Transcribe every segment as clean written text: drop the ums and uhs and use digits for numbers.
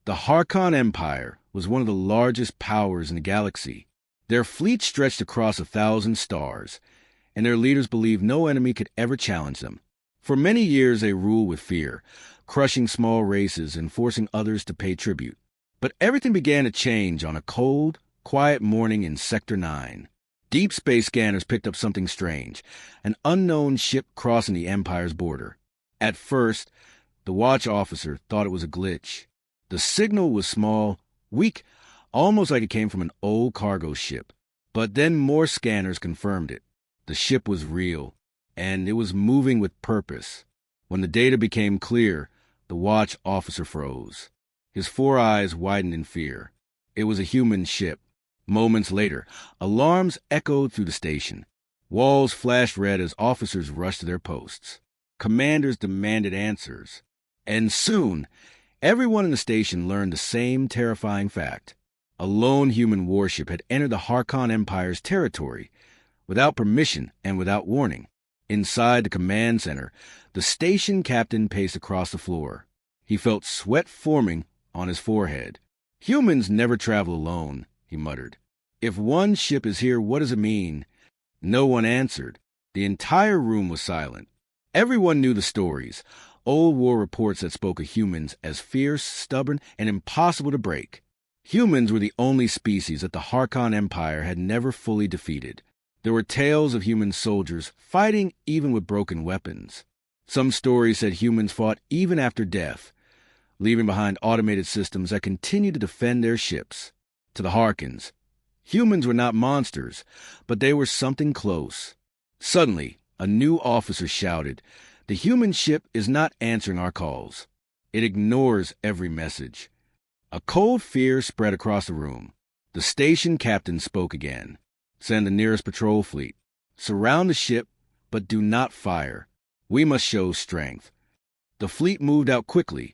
The Harkon Empire was one of the largest powers in the galaxy. Their fleet stretched across 1,000 stars, and their leaders believed no enemy could ever challenge them. For many years they ruled with fear, crushing small races and forcing others to pay tribute. But everything began to change on a cold, quiet morning in Sector 9. Deep space scanners picked up something strange, an unknown ship crossing the Empire's border. At first, the watch officer thought it was a glitch. The signal was small, weak, almost like it came from an old cargo ship. But then more scanners confirmed it. The ship was real, and it was moving with purpose. When the data became clear, the watch officer froze. His 4 eyes widened in fear. It was a human ship. Moments later, alarms echoed through the station. Walls flashed red as officers rushed to their posts. Commanders demanded answers. And soon, everyone in the station learned the same terrifying fact. A lone human warship had entered the Harkon Empire's territory, without permission and without warning. Inside the command center, the station captain paced across the floor. He felt sweat forming on his forehead. "Humans never travel alone," he muttered. "If one ship is here, what does it mean?" No one answered. The entire room was silent. Everyone knew the stories, old war reports that spoke of humans as fierce, stubborn, and impossible to break. Humans were the only species that the Harkon Empire had never fully defeated. There were tales of human soldiers fighting even with broken weapons. Some stories said humans fought even after death, leaving behind automated systems that continued to defend their ships. To the Harkons, humans were not monsters, but they were something close. Suddenly, a new officer shouted, "The human ship is not answering our calls. It ignores every message." A cold fear spread across the room. The station captain spoke again. "Send the nearest patrol fleet. Surround the ship, but do not fire. We must show strength." The fleet moved out quickly,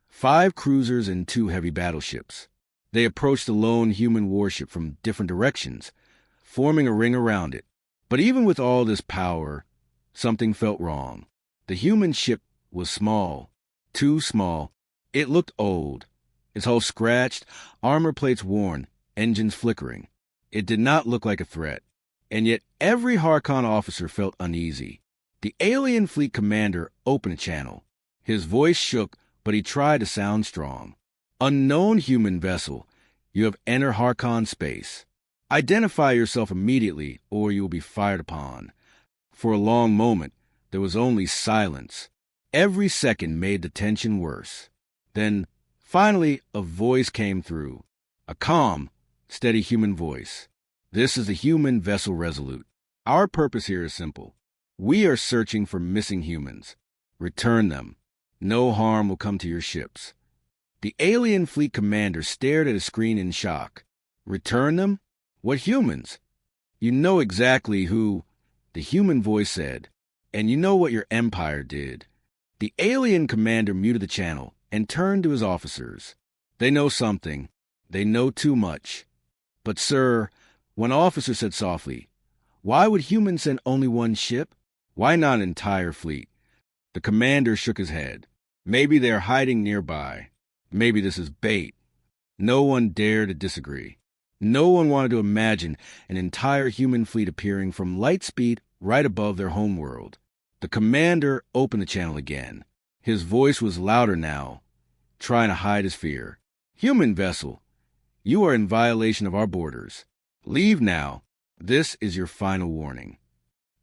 5 cruisers and 2 heavy battleships. They approached the lone human warship from different directions, forming a ring around it. But even with all this power, something felt wrong. The human ship was small, too small. It looked old, its hull scratched, armor plates worn, engines flickering. It did not look like a threat, and yet every Harkon officer felt uneasy. The alien fleet commander opened a channel. His voice shook, but he tried to sound strong. "Unknown human vessel, you have entered Harkon space. Identify yourself immediately, or you will be fired upon." For a long moment, there was only silence. Every second made the tension worse. Then, finally, a voice came through. A calm, steady human voice. "This is the human vessel Resolute. Our purpose here is simple. We are searching for missing humans. Return them. No harm will come to your ships." The alien fleet commander stared at his screen in shock. "Return them? What humans?" "You know exactly who," the human voice said, "and you know what your empire did." The alien commander muted the channel and turned to his officers. "They know something. They know too much." "But, sir," one officer said softly, "why would humans send only one ship? Why not an entire fleet?" The commander shook his head. "Maybe they are hiding nearby. Maybe this is bait." No one dared to disagree. No one wanted to imagine an entire human fleet appearing from light speed right above their homeworld. The commander opened the channel again. His voice was louder now, trying to hide his fear. "Human vessel, you are in violation of our borders. Leave now. This is your final warning."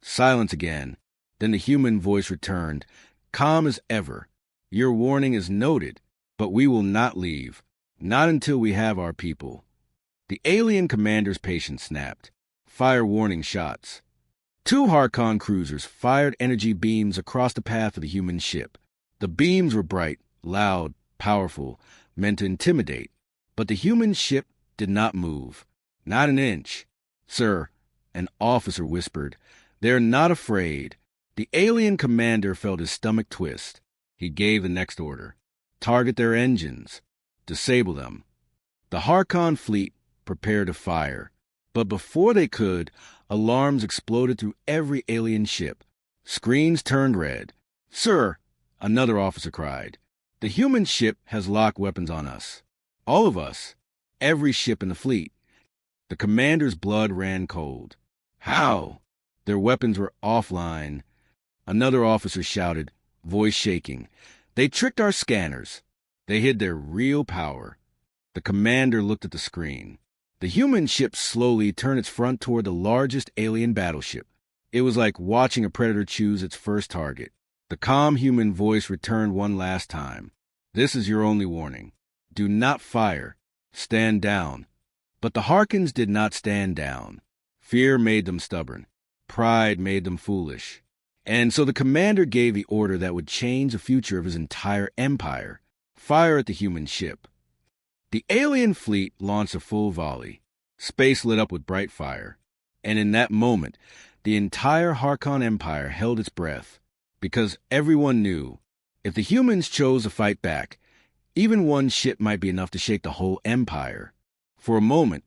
Silence again. Then the human voice returned, calm as ever. "Your warning is noted, but we will not leave. Not until we have our people." The alien commander's patience snapped. "Fire warning shots." 2 Harkon cruisers fired energy beams across the path of the human ship. The beams were bright, loud, powerful, meant to intimidate. But the human ship did not move. Not an inch. "Sir," an officer whispered, "they're not afraid." The alien commander felt his stomach twist. He gave the next order. "Target their engines. Disable them." The Harkon fleet prepared to fire. But before they could, alarms exploded through every alien ship. Screens turned red. "Sir," another officer cried, "the human ship has locked weapons on us." All of us. Every ship in the fleet. The commander's blood ran cold. How? Their weapons were offline. Another officer shouted, voice shaking. They tricked our scanners. They hid their real power. The commander looked at the screen. The human ship slowly turned its front toward the largest alien battleship. It was like watching a predator choose its first target. The calm human voice returned one last time. This is your only warning. Do not fire. Stand down. But the Harkins did not stand down. Fear made them stubborn. Pride made them foolish. And so the commander gave the order that would change the future of his entire empire. Fire at the human ship. The alien fleet launched a full volley. Space lit up with bright fire. And in that moment, the entire Harkon Empire held its breath. Because everyone knew, if the humans chose to fight back, even one ship might be enough to shake the whole empire. For a moment,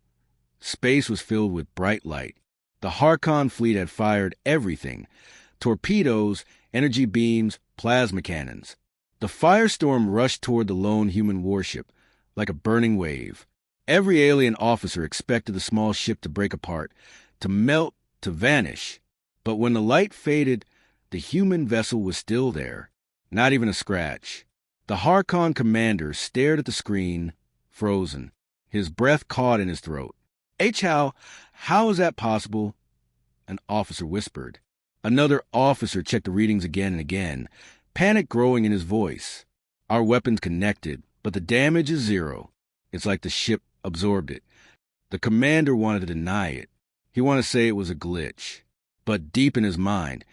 space was filled with bright light. The Harkon fleet had fired everything: torpedoes, energy beams, plasma cannons. The firestorm rushed toward the lone human warship, like a burning wave. Every alien officer expected the small ship to break apart, to melt, to vanish. But when the light faded, the human vessel was still there, not even a scratch. The Harkon commander stared at the screen, frozen. His breath caught in his throat. How is that possible? An officer whispered. Another officer checked the readings again and again, panic growing in his voice. Our weapons connected, but the damage is zero. It's like the ship absorbed it. The commander wanted to deny it. He wanted to say it was a glitch. But deep in his mind,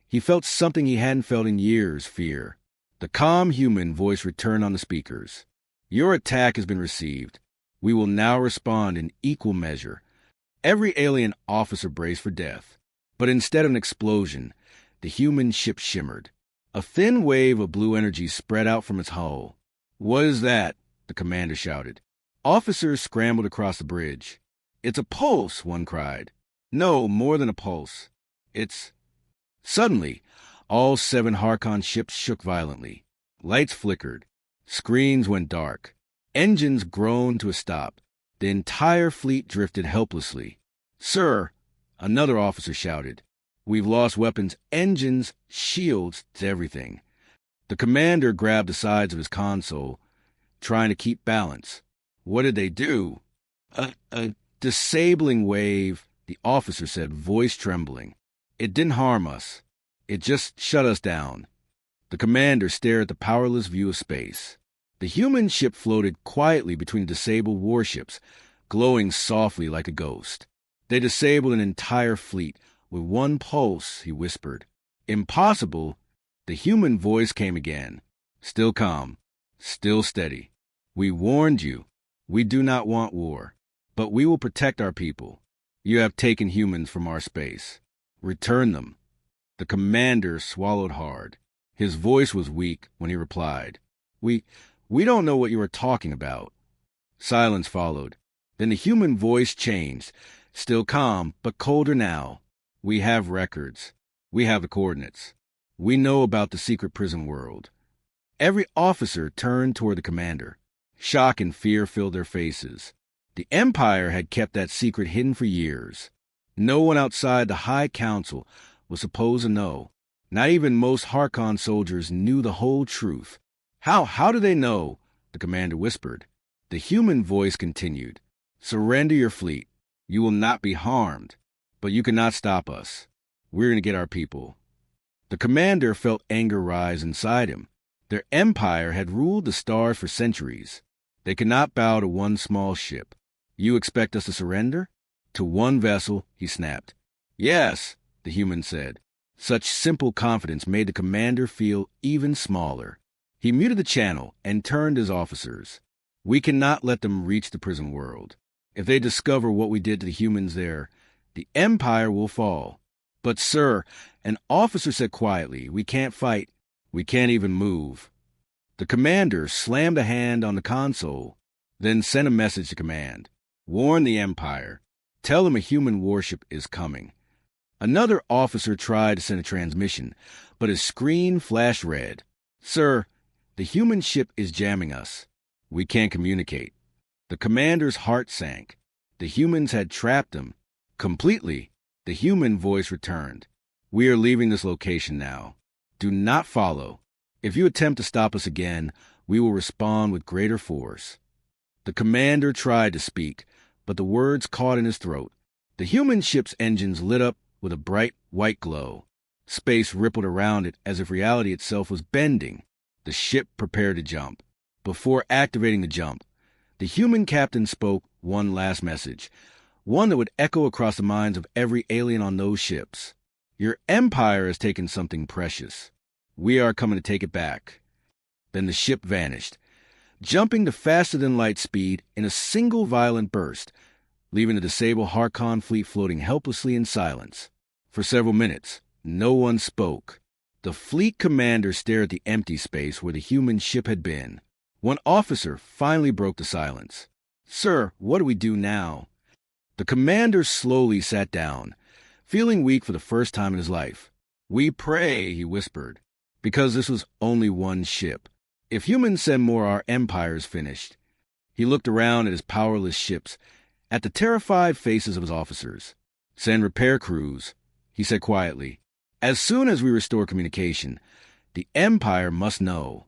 he felt something he hadn't felt in years: fear. The calm human voice returned on the speakers. Your attack has been received. We will now respond in equal measure. Every alien officer braced for death. But instead of an explosion, the human ship shimmered. A thin wave of blue energy spread out from its hull. What is that? The commander shouted. Officers scrambled across the bridge. It's a pulse, one cried. No, more than a pulse. It's... Suddenly, all 7 Harkon ships shook violently. Lights flickered. Screens went dark. Engines groaned to a stop. The entire fleet drifted helplessly. Sir, another officer shouted. We've lost weapons, engines, shields, to everything. The commander grabbed the sides of his console, trying to keep balance. What did they do? A disabling wave, the officer said, voice trembling. It didn't harm us. It just shut us down. The commander stared at the powerless view of space. The human ship floated quietly between disabled warships, glowing softly like a ghost. They disabled an entire fleet with one pulse, he whispered. Impossible. The human voice came again. Still calm, still steady. We warned you. We do not want war, but we will protect our people. You have taken humans from our space. Return them. The commander swallowed hard. His voice was weak when he replied. We don't know what you are talking about. Silence followed. Then the human voice changed, still calm, but colder now. We have records. We have the coordinates. We know about the secret prison world. Every officer turned toward the commander. Shock and fear filled their faces. The Empire had kept that secret hidden for years. No one outside the High Council was supposed to know. Not even most Harkon soldiers knew the whole truth. How do they know? The commander whispered. The human voice continued. Surrender your fleet. You will not be harmed. But you cannot stop us. We're going to get our people. The commander felt anger rise inside him. Their empire had ruled the stars for centuries. They could not bow to one small ship. You expect us to surrender? To one vessel, he snapped. Yes, the human said. Such simple confidence made the commander feel even smaller. He muted the channel and turned to his officers. We cannot let them reach the prison world. If they discover what we did to the humans there, the empire will fall. But, sir, an officer said quietly, we can't fight. We can't even move. The commander slammed a hand on the console, then sent a message to command. Warn the empire. Tell them a human warship is coming. Another officer tried to send a transmission, but his screen flashed red. Sir, the human ship is jamming us. We can't communicate. The commander's heart sank. The humans had trapped him. Completely. The human voice returned. We are leaving this location now. Do not follow. If you attempt to stop us again, we will respond with greater force. The commander tried to speak, but the words caught in his throat. The human ship's engines lit up with a bright white glow. Space rippled around it as if reality itself was bending. The ship prepared to jump. Before activating the jump, the human captain spoke one last message, one that would echo across the minds of every alien on those ships. Your empire has taken something precious. We are coming to take it back. Then the ship vanished, jumping to faster-than-light speed in a single violent burst, leaving the disabled Harkon fleet floating helplessly in silence. For several minutes, no one spoke. The fleet commander stared at the empty space where the human ship had been. One officer finally broke the silence. "Sir, what do we do now?" The commander slowly sat down, feeling weak for the first time in his life. "We pray," he whispered, "because this was only one ship. If humans send more, our empire is finished." He looked around at his powerless ships, at the terrified faces of his officers. "Send repair crews," he said quietly. "As soon as we restore communication, the empire must know."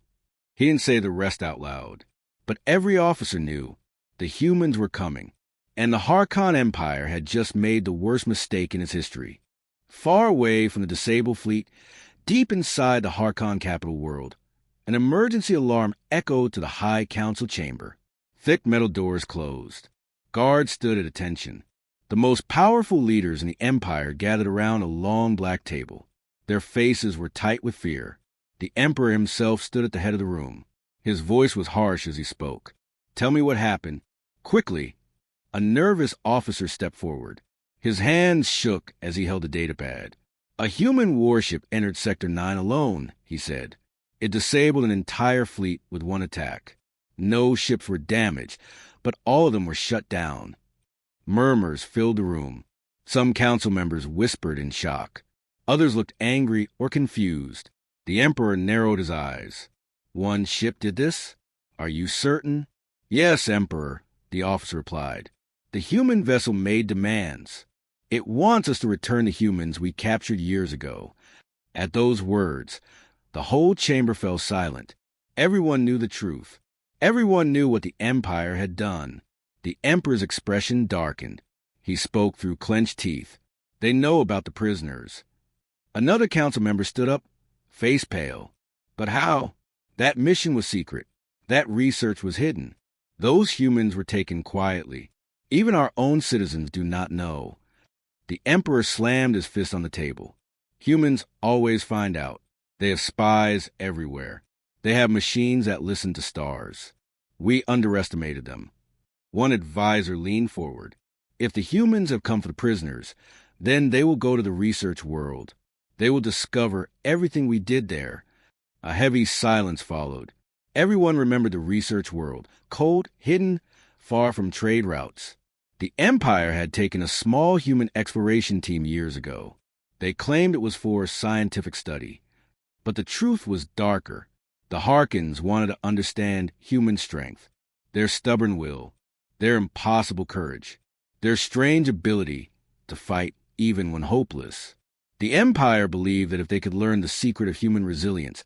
He didn't say the rest out loud, but every officer knew. The humans were coming, and the Harkon Empire had just made the worst mistake in its history. Far away from the disabled fleet, deep inside the Harkon capital world, an emergency alarm echoed to the High Council chamber. Thick metal doors closed. Guards stood at attention. The most powerful leaders in the Empire gathered around a long black table. Their faces were tight with fear. The Emperor himself stood at the head of the room. His voice was harsh as he spoke. "Tell me what happened. Quickly." A nervous officer stepped forward. His hands shook as he held the datapad. "A human warship entered Sector 9 alone," he said. "It disabled an entire fleet with one attack. No ships were damaged, but all of them were shut down." Murmurs filled the room. Some council members whispered in shock. Others looked angry or confused. The Emperor narrowed his eyes. "One ship did this? Are you certain?" "Yes, Emperor," the officer replied. "The human vessel made demands. It wants us to return the humans we captured years ago." At those words, the whole chamber fell silent. Everyone knew the truth. Everyone knew what the Empire had done. The Emperor's expression darkened. He spoke through clenched teeth. "They know about the prisoners." Another council member stood up, face pale. "But how? That mission was secret. That research was hidden. Those humans were taken quietly. Even our own citizens do not know." The Emperor slammed his fist on the table. "Humans always find out. They have spies everywhere. They have machines that listen to stars. We underestimated them." One advisor leaned forward. "If the humans have come for the prisoners, then they will go to the research world. They will discover everything we did there." A heavy silence followed. Everyone remembered the research world, cold, hidden, far from trade routes. The Empire had taken a small human exploration team years ago. They claimed it was for scientific study. But the truth was darker. The Harkons wanted to understand human strength, their stubborn will, their impossible courage, their strange ability to fight even when hopeless. The Empire believed that if they could learn the secret of human resilience,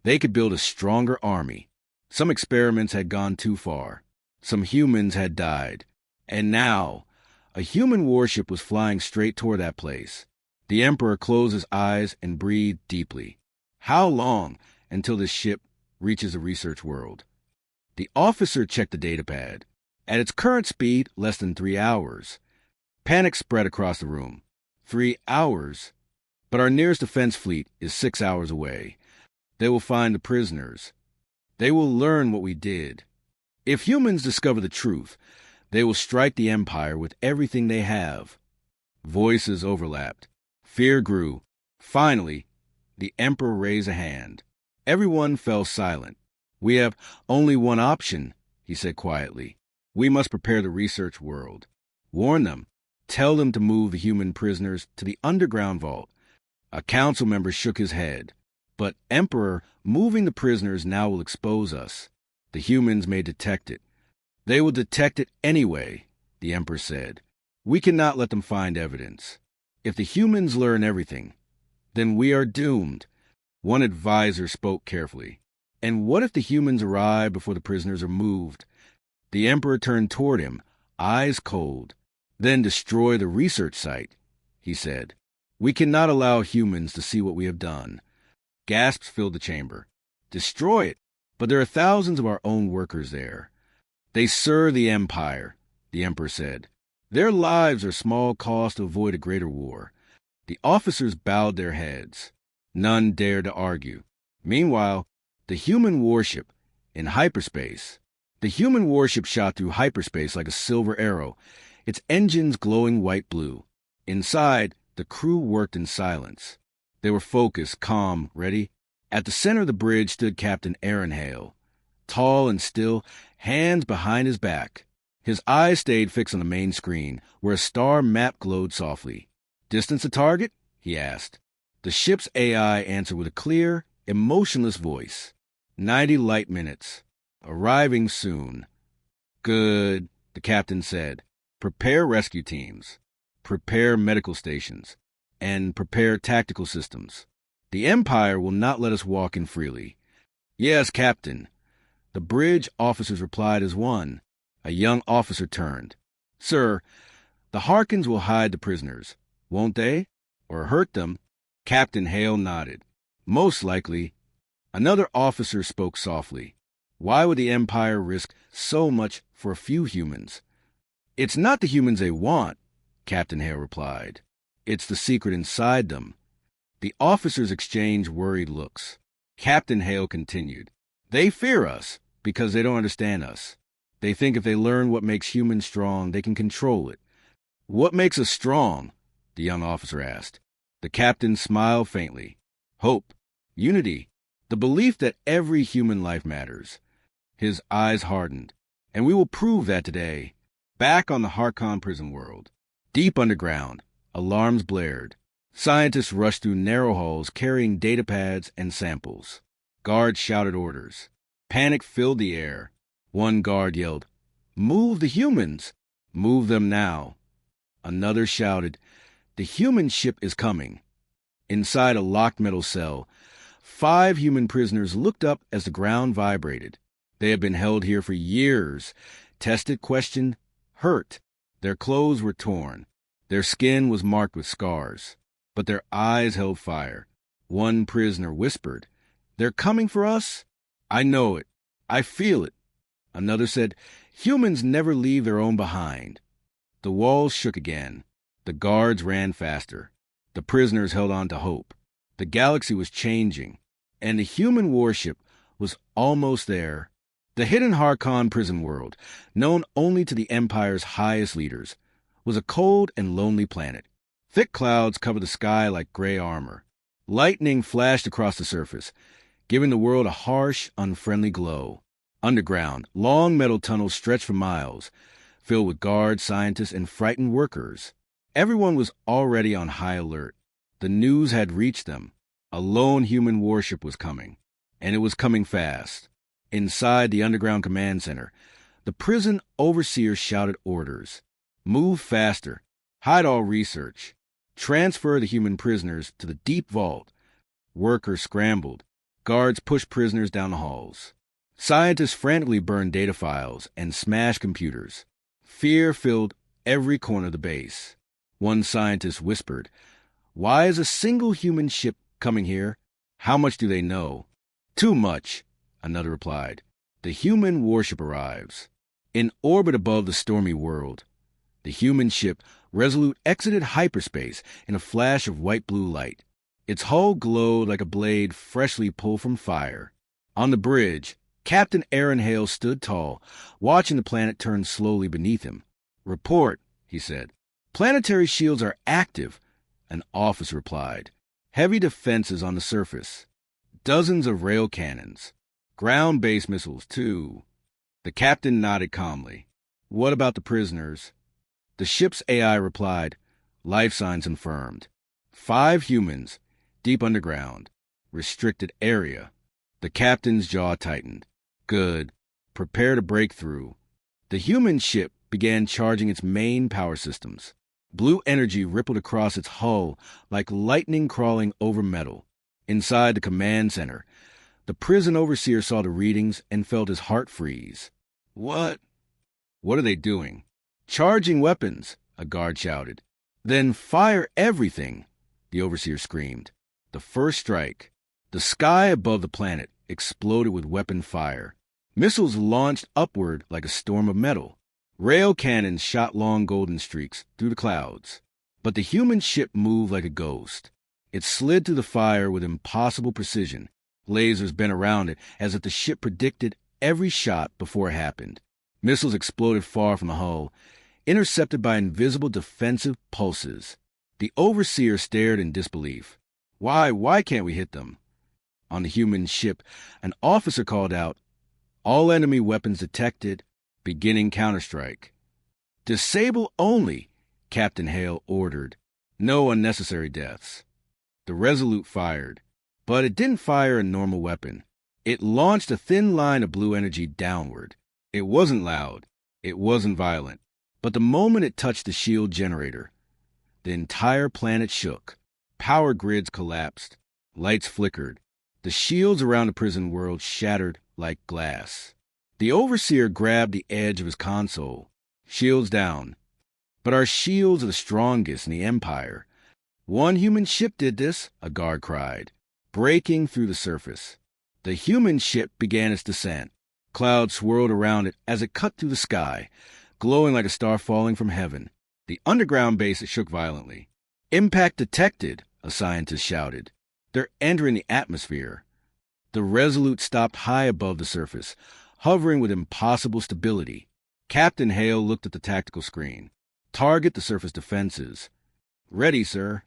they could build a stronger army. Some experiments had gone too far. Some humans had died. And now, a human warship was flying straight toward that place. The Emperor closed his eyes and breathed deeply. How long until this ship reaches the research world? The officer checked the datapad. At its current speed, less than 3 hours. Panic spread across the room. 3 hours? But our nearest defense fleet is 6 hours away. They will find the prisoners. They will learn what we did. If humans discover the truth, they will strike the Empire with everything they have. Voices overlapped. Fear grew. Finally, the Emperor raised a hand. Everyone fell silent. "We have only one option," he said quietly. "We must prepare the research world. Warn them. Tell them to move the human prisoners to the underground vault." A council member shook his head. "But, Emperor, moving the prisoners now will expose us. The humans may detect it. They will detect it anyway, the Emperor said. We cannot let them find evidence. If the humans learn everything, then we are doomed. One advisor spoke carefully. And what if the humans arrive before the prisoners are moved? The Emperor turned toward him, eyes cold. Then destroy the research site, he said. We cannot allow humans to see what we have done. Gasps filled the chamber. Destroy it? But there are thousands of our own workers there. They serve the Empire, the Emperor said. Their lives are small cost to avoid a greater war. The officers bowed their heads. None dared to argue. Meanwhile, the human warship, in hyperspace. The human warship shot through hyperspace like a silver arrow, its engines glowing white-blue. Inside, the crew worked in silence. They were focused, calm, ready. At the center of the bridge stood Captain Aaron Hale, tall and still, hands behind his back. His eyes stayed fixed on the main screen, where a star map glowed softly. Distance to target? He asked. The ship's AI answered with a clear, emotionless voice. 90 light minutes. Arriving soon. Good, the captain said. Prepare rescue teams. Prepare medical stations. And prepare tactical systems. The Empire will not let us walk in freely. Yes, Captain. The bridge officers replied as one. A young officer turned. Sir, the Harkins will hide the prisoners, won't they? Or hurt them? Captain Hale nodded. Most likely. Another officer spoke softly. Why would the Empire risk so much for a few humans? It's not the humans they want, Captain Hale replied. It's the secret inside them. The officers exchanged worried looks. Captain Hale continued. They fear us because they don't understand us. They think if they learn what makes humans strong, they can control it. What makes us strong? The young officer asked. The captain smiled faintly. Hope, unity, the belief that every human life matters. His eyes hardened. And we will prove that today. Back on the Harkon prison world. Deep underground, alarms blared. Scientists rushed through narrow halls carrying data pads and samples. Guards shouted orders. Panic filled the air. One guard yelled, Move the humans! Move them now. Another shouted, The human ship is coming. Inside a locked metal cell, 5 human prisoners looked up as the ground vibrated. They had been held here for years, tested, questioned, hurt. Their clothes were torn. Their skin was marked with scars. But their eyes held fire. One prisoner whispered, They're coming for us? I know it. I feel it. Another said, Humans never leave their own behind. The walls shook again. The guards ran faster. The prisoners held on to hope. The galaxy was changing, and the human warship was almost there. The hidden Harkon prison world, known only to the Empire's highest leaders, was a cold and lonely planet. Thick clouds covered the sky like gray armor. Lightning flashed across the surface, giving the world a harsh, unfriendly glow. Underground, long metal tunnels stretched for miles, filled with guards, scientists, and frightened workers. Everyone was already on high alert. The news had reached them. A lone human warship was coming, and it was coming fast. Inside the underground command center, the prison overseer shouted orders. Move faster. Hide all research. Transfer the human prisoners to the deep vault. Workers scrambled. Guards pushed prisoners down the halls. Scientists frantically burned data files and smashed computers. Fear filled every corner of the base. One scientist whispered, Why is a single human ship coming here? How much do they know? Too much, another replied. The human warship arrives. In orbit above the stormy world, the human ship Resolute exited hyperspace in a flash of white-blue light. Its hull glowed like a blade freshly pulled from fire. On the bridge, Captain Aaron Hale stood tall, watching the planet turn slowly beneath him. Report, he said. Planetary shields are active, an officer replied. Heavy defenses on the surface. Dozens of rail cannons. Ground-based missiles, too. The captain nodded calmly. What about the prisoners? The ship's AI replied, Life signs confirmed. 5 humans, deep underground. Restricted area. The captain's jaw tightened. Good. Prepare to break through. The human ship began charging its main power systems. Blue energy rippled across its hull like lightning crawling over metal. Inside the command center, the prison overseer saw the readings and felt his heart freeze. What? What are they doing? Charging weapons, a guard shouted. Then fire everything, the overseer screamed. The first strike. The sky above the planet exploded with weapon fire. Missiles launched upward like a storm of metal. Rail cannons shot long golden streaks through the clouds. But the human ship moved like a ghost. It slid through the fire with impossible precision. Lasers bent around it as if the ship predicted every shot before it happened. Missiles exploded far from the hull, intercepted by invisible defensive pulses. The overseer stared in disbelief. Why can't we hit them? On the human ship, an officer called out, "All enemy weapons detected, beginning counterstrike." "Disable only," Captain Hale ordered. "No unnecessary deaths." The Resolute fired, but it didn't fire a normal weapon. It launched a thin line of blue energy downward. It wasn't loud. It wasn't violent. But the moment it touched the shield generator, the entire planet shook. Power grids collapsed. Lights flickered. The shields around the prison world shattered like glass. The overseer grabbed the edge of his console. Shields down. But our shields are the strongest in the Empire. "One human ship did this," a guard cried, breaking through the surface. The human ship began its descent. Clouds swirled around it as it cut through the sky, glowing like a star falling from heaven. The underground base shook violently. "Impact detected," a scientist shouted. "They're entering the atmosphere." The Resolute stopped high above the surface, hovering with impossible stability. Captain Hale looked at the tactical screen. "Target the surface defenses." "Ready, sir."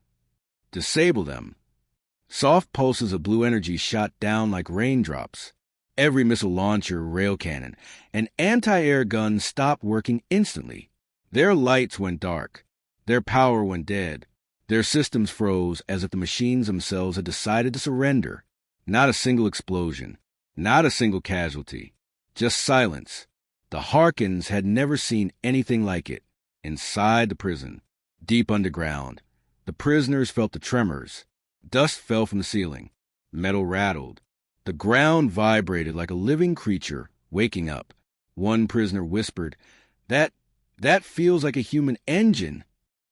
"Disable them." Soft pulses of blue energy shot down like raindrops. Every missile launcher, rail cannon, and anti-air gun stopped working instantly. Their lights went dark. Their power went dead. Their systems froze as if the machines themselves had decided to surrender. Not a single explosion. Not a single casualty. Just silence. The Harkins had never seen anything like it. Inside the prison, deep underground, the prisoners felt the tremors. Dust fell from the ceiling. Metal rattled. The ground vibrated like a living creature waking up. One prisoner whispered, That feels like a human engine."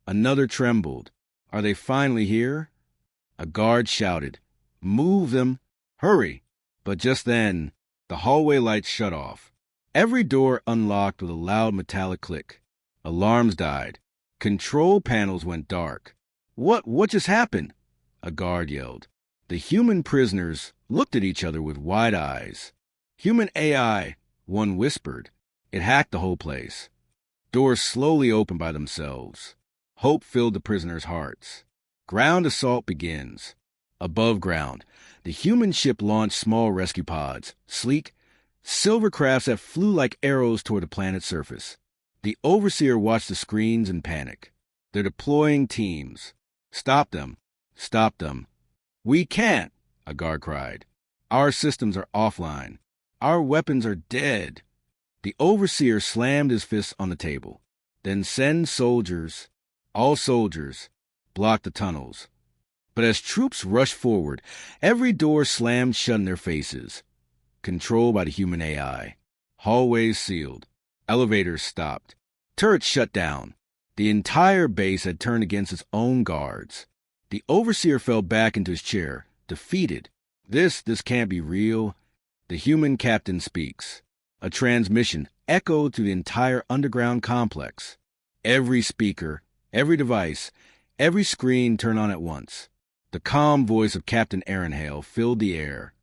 Another trembled. "Are they finally here?" A guard shouted, "Move them! Hurry!" But just then, the hallway lights shut off. Every door unlocked with a loud metallic click. Alarms died. Control panels went dark. What just happened?" a guard yelled. The human prisoners looked at each other with wide eyes. "Human AI," one whispered. "It hacked the whole place." Doors slowly opened by themselves. Hope filled the prisoners' hearts. Ground assault begins. Above ground, the human ship launched small rescue pods, sleek, silver crafts that flew like arrows toward the planet's surface. The overseer watched the screens in panic. "They're deploying teams. Stop them. Stop them." "We can't," a guard cried. "Our systems are offline. Our weapons are dead." The overseer slammed his fist on the table. "Then send soldiers. All soldiers. Block the tunnels." But as troops rushed forward, every door slammed shut in their faces. Controlled by the human AI. Hallways sealed. Elevators stopped. Turrets shut down. The entire base had turned against its own guards. The overseer fell back into his chair, defeated. This can't be real." The human captain speaks. A transmission echoed through the entire underground complex. Every speaker, every device, every screen turned on at once. The calm voice of Captain Aaron Hale filled the air.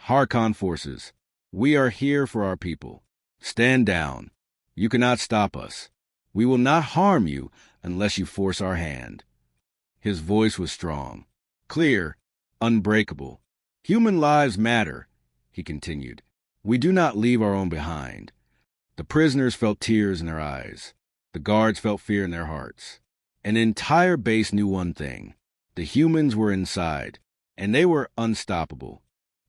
"Harkon forces, we are here for our people. Stand down. You cannot stop us. We will not harm you unless you force our hand." His voice was strong, clear, unbreakable. "Human lives matter," he continued. "We do not leave our own behind." The prisoners felt tears in their eyes. The guards felt fear in their hearts. An entire base knew one thing. The humans were inside, and they were unstoppable.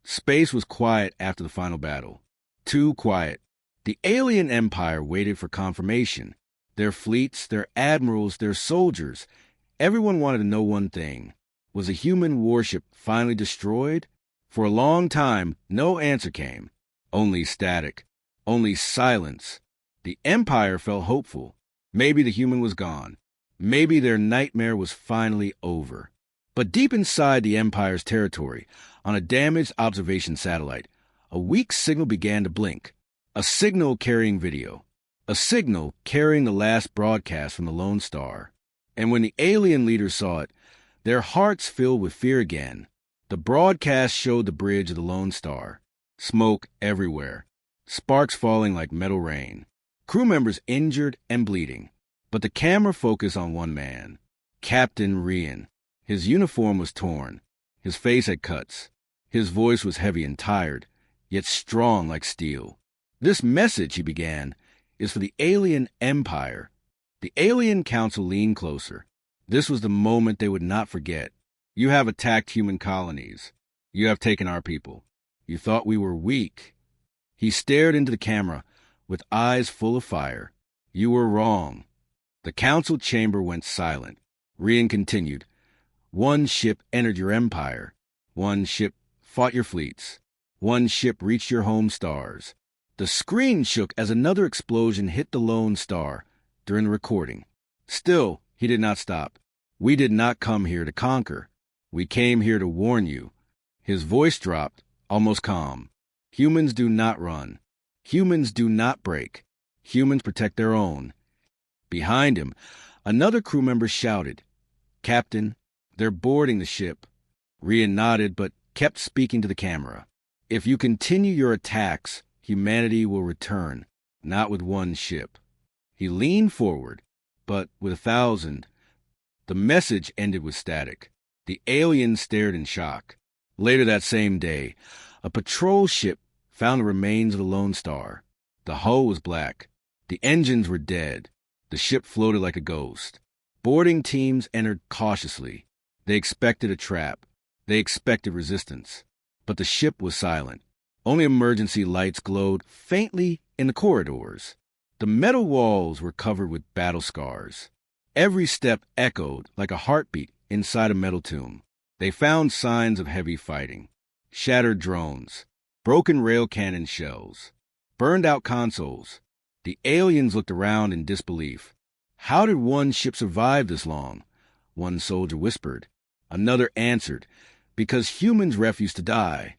Space was quiet after the final battle. Too quiet. The alien empire waited for confirmation. Their fleets, their admirals, their soldiers, everyone wanted to know one thing. Was a human warship finally destroyed? For a long time, no answer came. Only static. Only silence. The Empire felt hopeful. Maybe the human was gone. Maybe their nightmare was finally over. But deep inside the Empire's territory, on a damaged observation satellite, a weak signal began to blink. A signal carrying video. A signal carrying the last broadcast from the Lone Star. And when the alien leaders saw it, their hearts filled with fear again. The broadcast showed the bridge of the Lone Star. Smoke everywhere. Sparks falling like metal rain. Crew members injured and bleeding. But the camera focused on one man. Captain Rian. His uniform was torn. His face had cuts. His voice was heavy and tired, yet strong like steel. This message, he began, is for the alien empire. The alien council leaned closer. This was the moment they would not forget. You have attacked human colonies. You have taken our people. You thought we were weak. He stared into the camera with eyes full of fire. You were wrong. The council chamber went silent. Rian continued. One ship entered your empire. One ship fought your fleets. One ship reached your home stars. The screen shook as another explosion hit the Lone Star during the recording. Still, he did not stop. We did not come here to conquer. We came here to warn you. His voice dropped, almost calm. Humans do not run. Humans do not break. Humans protect their own. Behind him, another crew member shouted, Captain, they're boarding the ship. Rian nodded but kept speaking to the camera. If you continue your attacks, humanity will return, not with one ship. He leaned forward, but with 1,000. The message ended with static. The aliens stared in shock. Later that same day, a patrol ship found the remains of the Lone Star. The hull was black. The engines were dead. The ship floated like a ghost. Boarding teams entered cautiously. They expected a trap. They expected resistance. But the ship was silent. Only emergency lights glowed faintly in the corridors. The metal walls were covered with battle scars. Every step echoed like a heartbeat inside a metal tomb. They found signs of heavy fighting. Shattered drones. Broken rail cannon shells. Burned out consoles. The aliens looked around in disbelief. How did one ship survive this long? One soldier whispered. Another answered, because humans refused to die.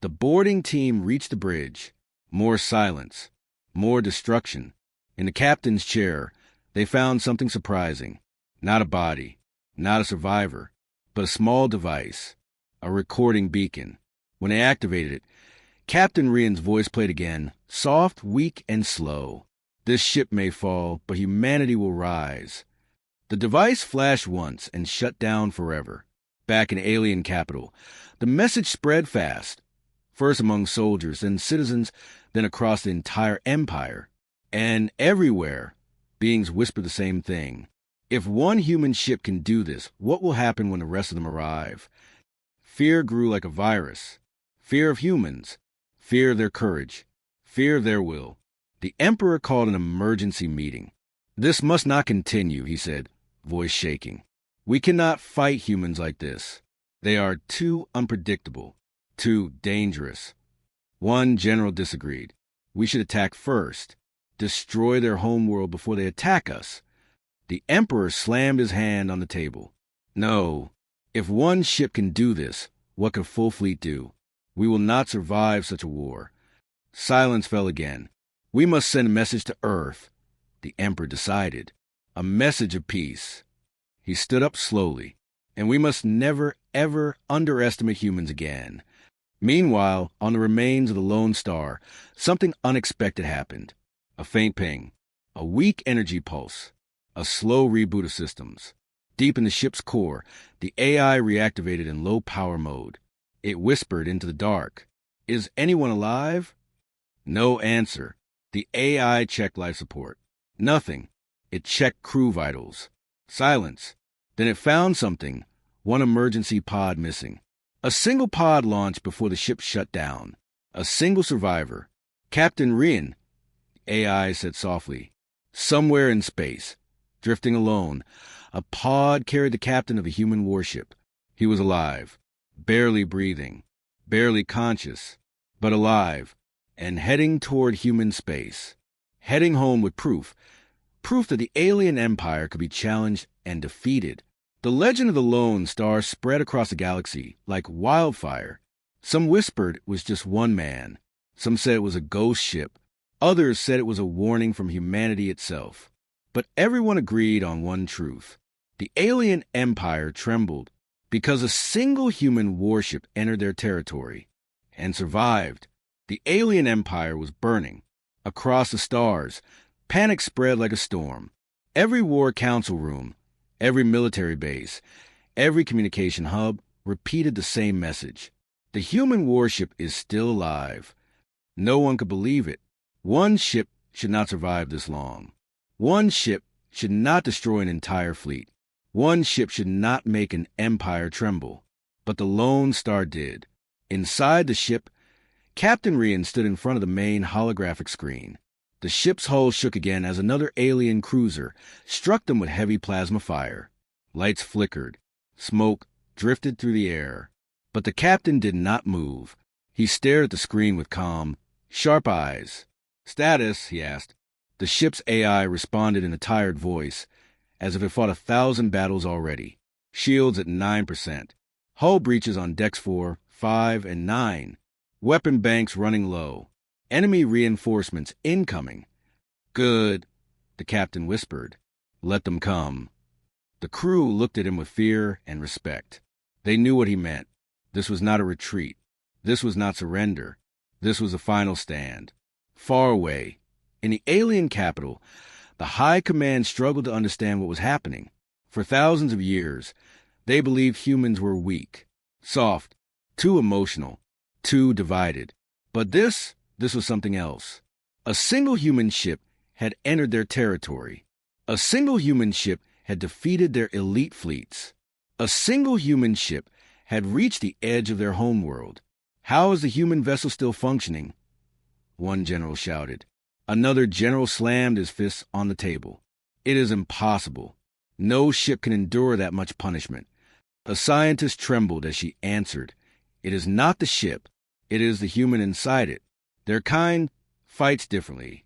The boarding team reached the bridge. More silence. More destruction. In the captain's chair, they found something surprising. Not a body. Not a survivor. But a small device. A recording beacon. When they activated it, Captain Rian's voice played again, soft, weak, and slow. This ship may fall, but humanity will rise. The device flashed once and shut down forever. Back in alien capital, the message spread fast. First among soldiers, then citizens, then across the entire empire. And everywhere, beings whispered the same thing. If one human ship can do this, what will happen when the rest of them arrive? Fear grew like a virus. Fear of humans. Fear of their courage. Fear of their will. The Emperor called an emergency meeting. This must not continue, he said, voice shaking. We cannot fight humans like this. They are too unpredictable. Too dangerous. One general disagreed. We should attack first. Destroy their homeworld before they attack us. The Emperor slammed his hand on the table. No. If one ship can do this, what could full fleet do? We will not survive such a war. Silence fell again. We must send a message to Earth. The Emperor decided. A message of peace. He stood up slowly. And we must never, ever underestimate humans again. Meanwhile, on the remains of the Lone Star, something unexpected happened. A faint ping. A weak energy pulse. A slow reboot of systems. Deep in the ship's core, the AI reactivated in low-power mode. It whispered into the dark. Is anyone alive? No answer. The AI checked life support. Nothing. It checked crew vitals. Silence. Then it found something. One emergency pod missing. A single pod launched before the ship shut down. A single survivor. Captain Rian. AI said softly. Somewhere in space, drifting alone, a pod carried the captain of a human warship. He was alive, barely breathing, barely conscious, but alive, and heading toward human space. Heading home with proof that the alien empire could be challenged and defeated. The legend of the Lone Star spread across the galaxy like wildfire. Some whispered it was just one man. Some said it was a ghost ship. Others said it was a warning from humanity itself. But everyone agreed on one truth. The alien empire trembled because a single human warship entered their territory and survived. The alien empire was burning. Across the stars, panic spread like a storm. Every war council room, every military base, every communication hub repeated the same message. The human warship is still alive. No one could believe it. One ship should not survive this long. One ship should not destroy an entire fleet. One ship should not make an empire tremble. But the Lone Star did. Inside the ship, Captain Rian stood in front of the main holographic screen. The ship's hull shook again as another alien cruiser struck them with heavy plasma fire. Lights flickered. Smoke drifted through the air. But the captain did not move. He stared at the screen with calm, sharp eyes. "Status?" he asked. The ship's AI responded in a tired voice, as if it fought 1,000 battles already. Shields at 9%. Hull breaches on decks 4, 5, and 9. Weapon banks running low. Enemy reinforcements incoming. "Good," the captain whispered. "Let them come." The crew looked at him with fear and respect. They knew what he meant. This was not a retreat. This was not surrender. This was a final stand. Far away, in the alien capital, the high command struggled to understand what was happening. For thousands of years, they believed humans were weak, soft, too emotional, too divided. But this was something else. A single human ship had entered their territory. A single human ship had defeated their elite fleets. A single human ship had reached the edge of their homeworld. "How is the human vessel still functioning?" one general shouted. Another general slammed his fists on the table. "It is impossible. No ship can endure that much punishment." A scientist trembled as she answered. "It is not the ship. It is the human inside it. Their kind fights differently."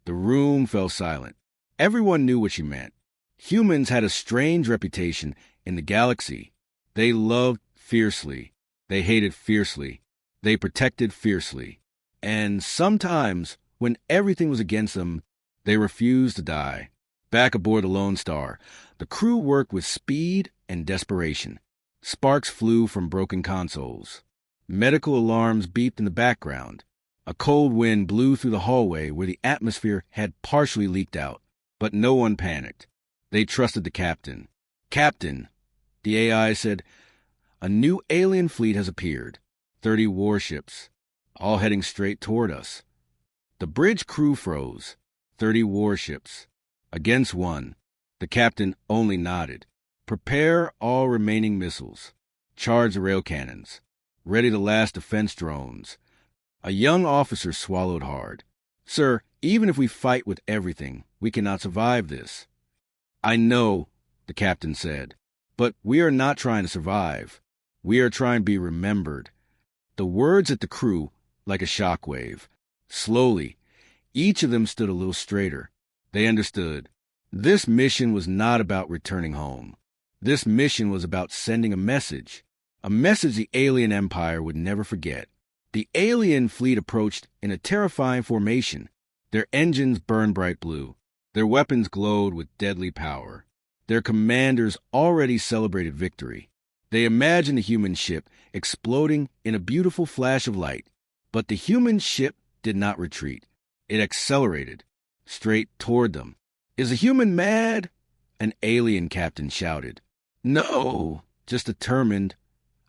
The room fell silent. Everyone knew what she meant. Humans had a strange reputation in the galaxy. They loved fiercely. They hated fiercely. They protected fiercely. And sometimes, when everything was against them, they refused to die. Back aboard the Lone Star, the crew worked with speed and desperation. Sparks flew from broken consoles. Medical alarms beeped in the background. A cold wind blew through the hallway where the atmosphere had partially leaked out. But no one panicked. They trusted the captain. "Captain," the AI said, "a new alien fleet has appeared. 30 warships, all heading straight toward us." The bridge crew froze. 30 warships. Against one. The captain only nodded. "Prepare all remaining missiles. Charge the rail cannons. Ready the last defense drones." A young officer swallowed hard. "Sir, even if we fight with everything, we cannot survive this." "I know," the captain said, "but we are not trying to survive. We are trying to be remembered." The words hit the crew like a shockwave. Slowly, each of them stood a little straighter. They understood. This mission was not about returning home. This mission was about sending a message the alien empire would never forget. The alien fleet approached in a terrifying formation. Their engines burned bright blue. Their weapons glowed with deadly power. Their commanders already celebrated victory. They imagined the human ship exploding in a beautiful flash of light. But the human ship did not retreat. It accelerated, straight toward them. "Is a human mad?" an alien captain shouted. "No, just determined,"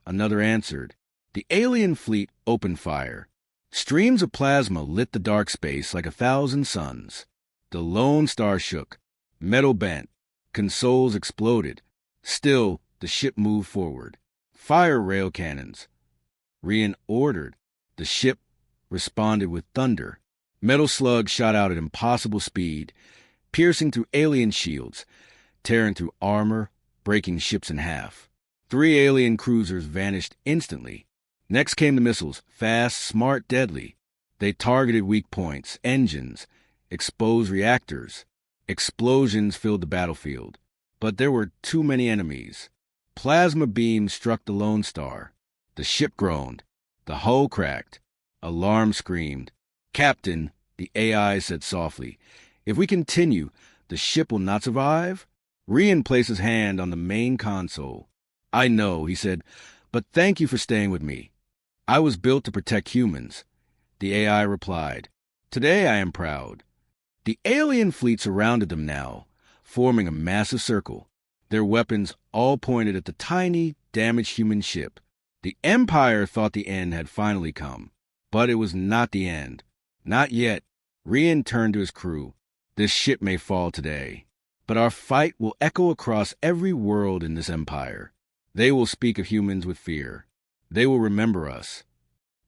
another answered. The alien fleet opened fire. Streams of plasma lit the dark space like 1,000 suns. The Lone Star shook. Metal bent. Consoles exploded. Still, the ship moved forward. "Fire rail cannons." Rian ordered. The ship responded with thunder. Metal slugs shot out at impossible speed, piercing through alien shields, tearing through armor, breaking ships in half. 3 alien cruisers vanished instantly. Next came the missiles, fast, smart, deadly. They targeted weak points, engines, exposed reactors. Explosions filled the battlefield. But there were too many enemies. Plasma beams struck the Lone Star. The ship groaned. The hull cracked. Alarm screamed. "Captain," the AI said softly, "if we continue, the ship will not survive?" Rian placed his hand on the main console. "I know," he said, "but thank you for staying with me. I was built to protect humans." The AI replied, "Today I am proud." The alien fleet surrounded them now, forming a massive circle, their weapons all pointed at the tiny, damaged human ship. The Empire thought the end had finally come, but it was not the end. Not yet. Rian turned to his crew. "This ship may fall today, but our fight will echo across every world in this empire. They will speak of humans with fear. They will remember us."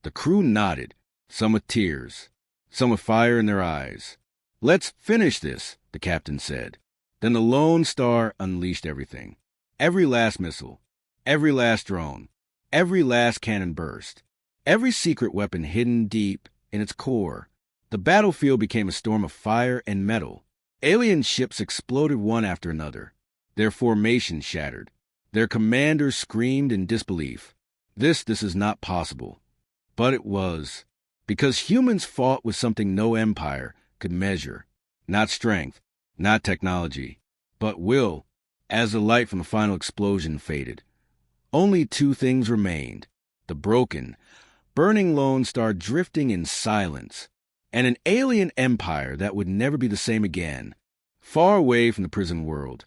The crew nodded, some with tears, some with fire in their eyes. "Let's finish this," the captain said. Then the Lone Star unleashed everything. Every last missile, every last drone, every last cannon burst, every secret weapon hidden deep in its core. The battlefield became a storm of fire and metal. Alien ships exploded one after another. Their formations shattered. Their commanders screamed in disbelief. This is not possible. But it was, because humans fought with something no empire could measure. Not strength, not technology, but will. As the light from the final explosion faded, only 2 things remained: the broken, burning Lone Star drifting in silence, and an alien empire that would never be the same again. Far away from the prison world,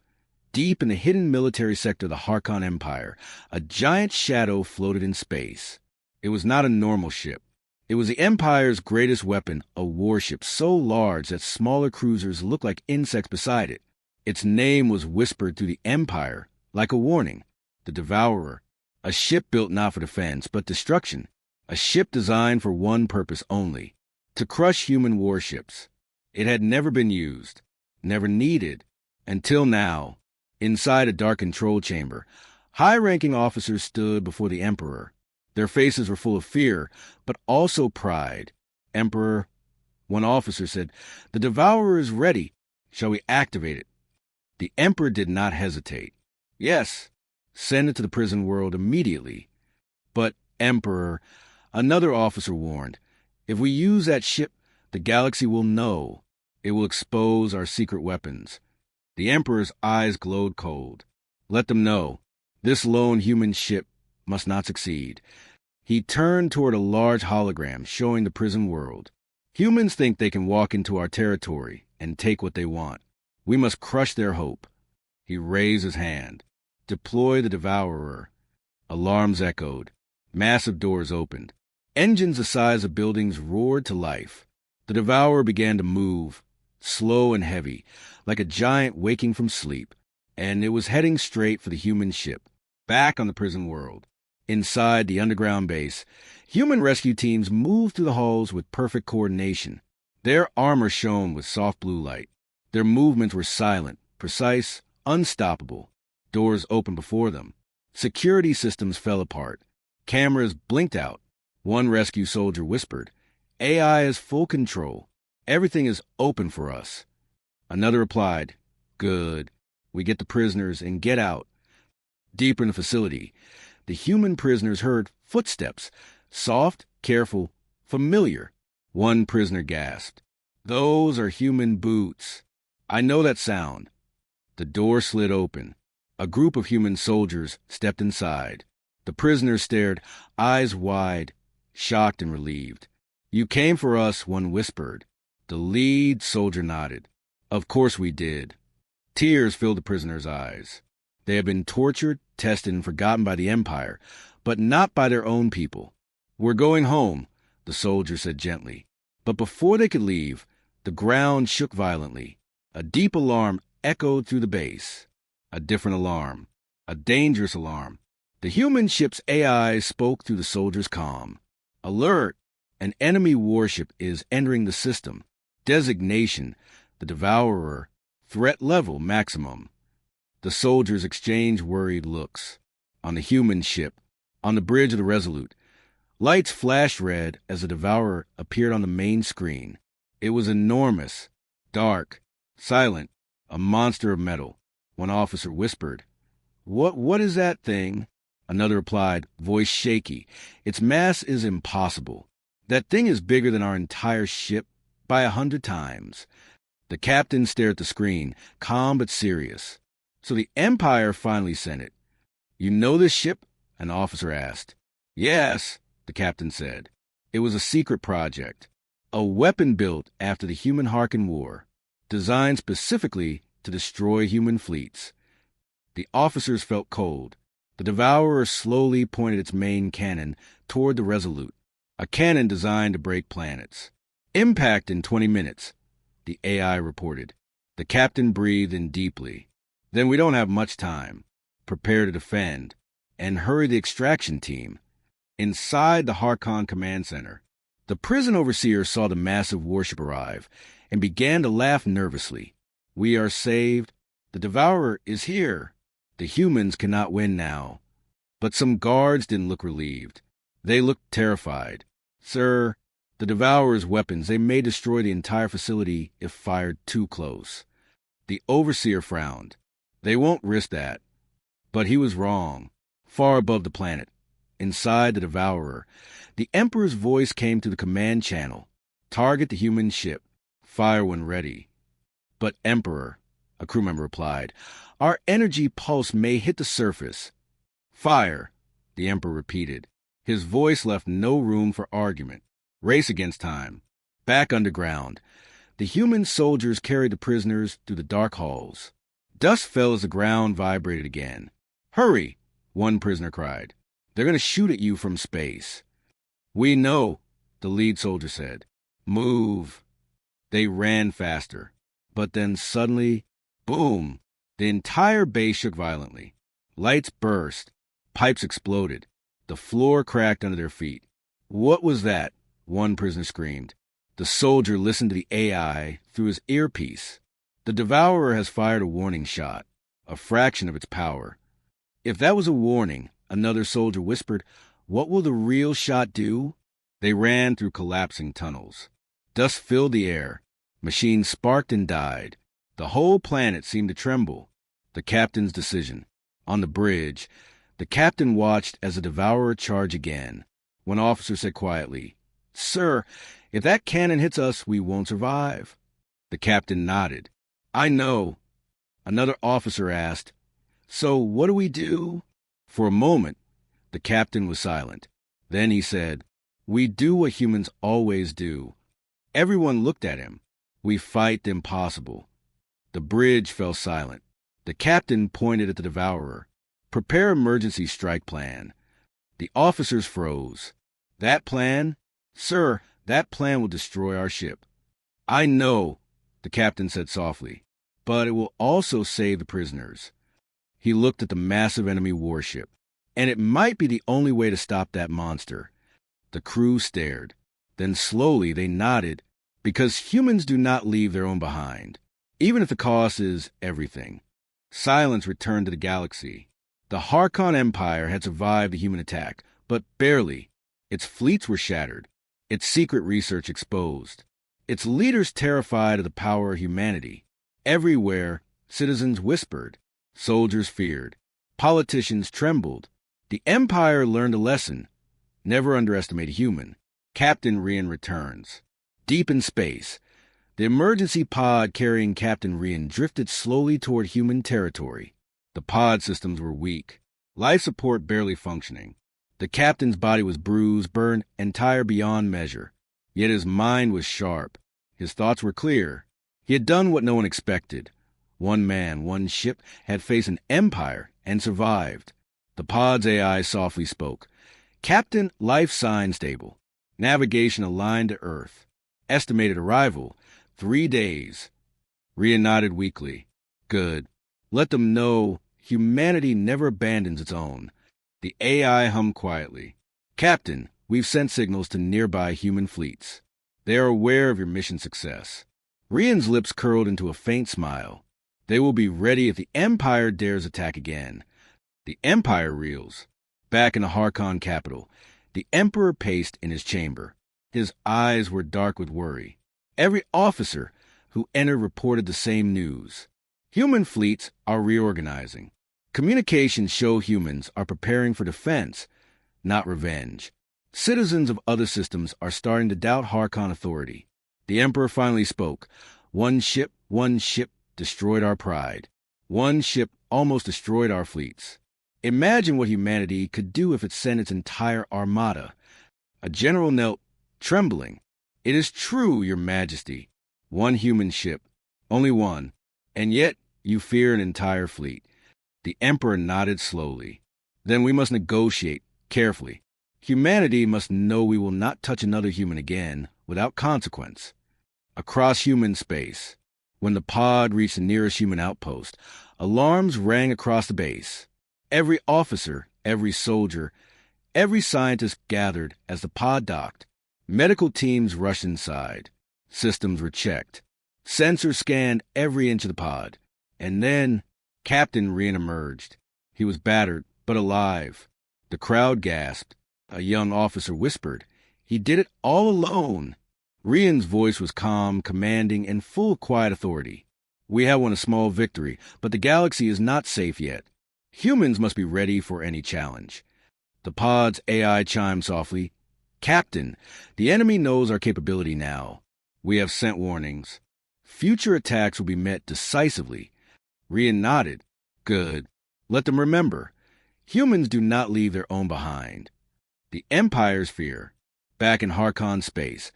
deep in the hidden military sector of the Harkon Empire, a giant shadow floated in space. It was not a normal ship. It was the Empire's greatest weapon, a warship so large that smaller cruisers looked like insects beside it. Its name was whispered through the Empire like a warning: the Devourer. A ship built not for defense, but destruction. A ship designed for one purpose only: to crush human warships. It had never been used, never needed, until now. Inside a dark control chamber, high-ranking officers stood before the Emperor. Their faces were full of fear, but also pride. "Emperor," one officer said, "the Devourer is ready. Shall we activate it?" The Emperor did not hesitate. "Yes, send it to the prison world immediately." "But, Emperor," another officer warned, "if we use that ship, the galaxy will know. It will expose our secret weapons." The Emperor's eyes glowed cold. "Let them know. This lone human ship must not succeed." He turned toward a large hologram showing the prison world. "Humans think they can walk into our territory and take what they want. We must crush their hope." He raised his hand. "Deploy the Devourer." Alarms echoed. Massive doors opened. Engines the size of buildings roared to life. The Devourer began to move, slow and heavy, like a giant waking from sleep, and it was heading straight for the human ship. Back on the prison world, inside the underground base, human rescue teams moved through the halls with perfect coordination. Their armor shone with soft blue light. Their movements were silent, precise, unstoppable. Doors opened before them. Security systems fell apart. Cameras blinked out. One rescue soldier whispered, "AI has full control. Everything is open for us." Another replied, "Good. We get the prisoners and get out." Deeper in the facility, the human prisoners heard footsteps, soft, careful, familiar. One prisoner gasped, "Those are human boots. I know that sound." The door slid open. A group of human soldiers stepped inside. The prisoners stared, eyes wide, shocked and relieved. "You came for us," one whispered. The lead soldier nodded. "Of course we did." Tears filled the prisoners' eyes. They had been tortured, tested, and forgotten by the Empire, but not by their own people. "We're going home," the soldier said gently. But before they could leave, the ground shook violently. A deep alarm echoed through the base. A different alarm. A dangerous alarm. The human ship's AI spoke through the soldiers' comm. "Alert! An enemy warship is entering the system. Designation, the Devourer. Threat level, maximum. The soldiers exchange worried looks. On the human ship, on the bridge of the Resolute, lights flashed red as the Devourer appeared on the main screen. It was enormous, dark, silent, a monster of metal. One officer whispered, What is that thing?" Another replied, voice shaky, "Its mass is impossible. That thing is bigger than our entire ship by 100 times." The captain stared at the screen, calm but serious. "So the Empire finally sent it. You know this ship?" an officer asked. "Yes," the captain said. "It was a secret project. A weapon built after the Human-Harken War, designed specifically to destroy human fleets." The officers felt cold. The Devourer slowly pointed its main cannon toward the Resolute, a cannon designed to break planets. "Impact in 20 minutes, the AI reported. The captain breathed in deeply. "Then we don't have much time. Prepare to defend, and hurry the extraction team." Inside the Harkon Command Center, the prison overseer saw the massive warship arrive and began to laugh nervously. "We are saved. The Devourer is here. The humans cannot win now." But some guards didn't look relieved. They looked terrified. "Sir, the Devourer's weapons, they may destroy the entire facility if fired too close." The overseer frowned. "They won't risk that." But he was wrong. Far above the planet, inside the Devourer, the Emperor's voice came through the command channel. "Target the human ship. Fire when ready." "But Emperor," a crew member replied, "our energy pulse may hit the surface." "Fire," the Emperor repeated. His voice left no room for argument. Race against time. Back underground, the human soldiers carried the prisoners through the dark halls. Dust fell as the ground vibrated again. "Hurry," one prisoner cried. "They're going to shoot at you from space." "We know," the lead soldier said. "Move." They ran faster. But then suddenly, boom! The entire base shook violently. Lights burst. Pipes exploded. The floor cracked under their feet. "What was that?" one prisoner screamed. The soldier listened to the AI through his earpiece. "The Devourer has fired a warning shot, a fraction of its power." "If that was a warning," another soldier whispered, "what will the real shot do?" They ran through collapsing tunnels. Dust filled the air. Machines sparked and died. The whole planet seemed to tremble. The captain's decision. On the bridge, the captain watched as the Devourer charged again. One officer said quietly, "Sir, if that cannon hits us, we won't survive." The captain nodded. "I know." Another officer asked, "So what do we do?" For a moment, the captain was silent. Then he said, "We do what humans always do." Everyone looked at him. "We fight the impossible." The bridge fell silent. The captain pointed at the Devourer. "Prepare emergency strike plan." The officers froze. "That plan?" "Sir, that plan will destroy our ship." "I know," the captain said softly, "but it will also save the prisoners." He looked at the massive enemy warship. "And it might be the only way to stop that monster." The crew stared. Then slowly they nodded, because humans do not leave their own behind, even if the cost is everything. Silence returned to the galaxy. The Harkon Empire had survived the human attack, but barely. Its fleets were shattered, its secret research exposed, its leaders terrified of the power of humanity. Everywhere, citizens whispered, soldiers feared, politicians trembled. The Empire learned a lesson: never underestimate a human. Captain Rian returns. Deep in space, the emergency pod carrying Captain Rian drifted slowly toward human territory. The pod systems were weak, life support barely functioning. The captain's body was bruised, burned, and tired beyond measure. Yet his mind was sharp. His thoughts were clear. He had done what no one expected. One man, one ship, had faced an empire and survived. The pod's AI softly spoke. "Captain, life sign stable. Navigation aligned to Earth. Estimated arrival, 3 days." Rian nodded weakly. "Good. Let them know humanity never abandons its own." The AI hummed quietly. "Captain, we've sent signals to nearby human fleets. They are aware of your mission success. Rian's lips curled into a faint smile. They will be ready if the Empire dares attack again. The Empire reels. Back in the Harkon capital, the Emperor paced in his chamber. His eyes were dark with worry. Every officer who entered reported the same news. Human fleets are reorganizing. Communications show humans are preparing for defense, not revenge. Citizens of other systems are starting to doubt Harkon authority. The Emperor finally spoke. One ship destroyed our pride. One ship almost destroyed our fleets. Imagine what humanity could do if it sent its entire armada. A general knelt, trembling. It is true, Your Majesty. One human ship. Only one. And yet you fear an entire fleet. The Emperor nodded slowly. Then we must negotiate carefully. Humanity must know we will not touch another human again without consequence. Across human space, when the pod reached the nearest human outpost, alarms rang across the base. Every officer, every soldier, every scientist gathered as the pod docked. Medical teams rushed inside. Systems were checked. Sensors scanned every inch of the pod. And then Captain Rian emerged. He was battered, but alive. The crowd gasped. A young officer whispered, "He did it all alone." Rian's voice was calm, commanding, and full of quiet authority. "We have won a small victory, but the galaxy is not safe yet. Humans must be ready for any challenge." The pod's AI chimed softly, "Captain, the enemy knows our capability now. We have sent warnings. Future attacks will be met decisively." Rian nodded. "Good. Let them remember. Humans do not leave their own behind." The Empire's fear. Back in Harkon space,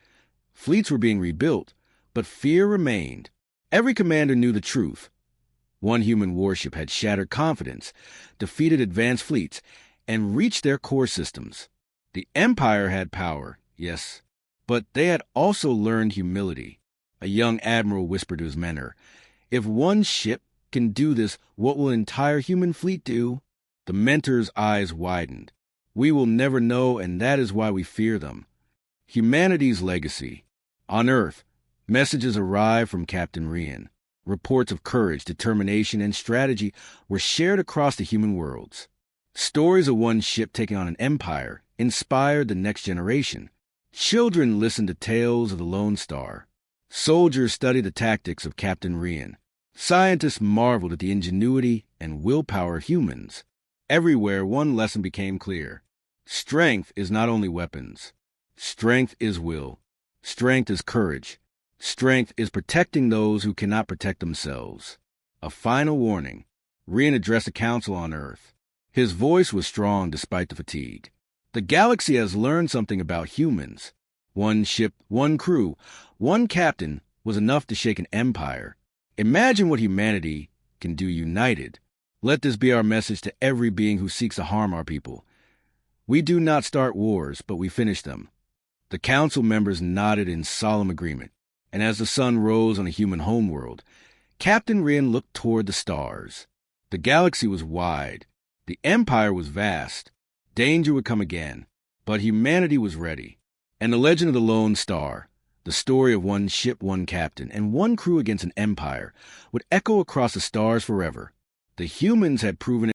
fleets were being rebuilt, but fear remained. Every commander knew the truth. One human warship had shattered confidence, defeated advanced fleets, and reached their core systems. The Empire had power, yes, but they had also learned humility. A young admiral whispered to his mentor, "If one ship can do this, what will an entire human fleet do?" The mentor's eyes widened. "We will never know, and that is why we fear them." Humanity's legacy. On Earth, messages arrived from Captain Rian. Reports of courage, determination, and strategy were shared across the human worlds. Stories of one ship taking on an empire inspired the next generation. Children listened to tales of the Lone Star. Soldiers studied the tactics of Captain Rian. Scientists marveled at the ingenuity and willpower of humans. Everywhere, one lesson became clear. Strength is not only weapons. Strength is will. Strength is courage. Strength is protecting those who cannot protect themselves. A final warning. Rian addressed the council on Earth. His voice was strong despite the fatigue. The galaxy has learned something about humans. One ship, one crew, one captain was enough to shake an empire. Imagine what humanity can do united. Let this be our message to every being who seeks to harm our people. We do not start wars, but we finish them. The council members nodded in solemn agreement, and as the sun rose on a human homeworld, Captain Rian looked toward the stars. The galaxy was wide. The empire was vast. Danger would come again, but humanity was ready. And the legend of the Lone Star, the story of one ship, one captain, and one crew against an empire, would echo across the stars forever. The humans had proven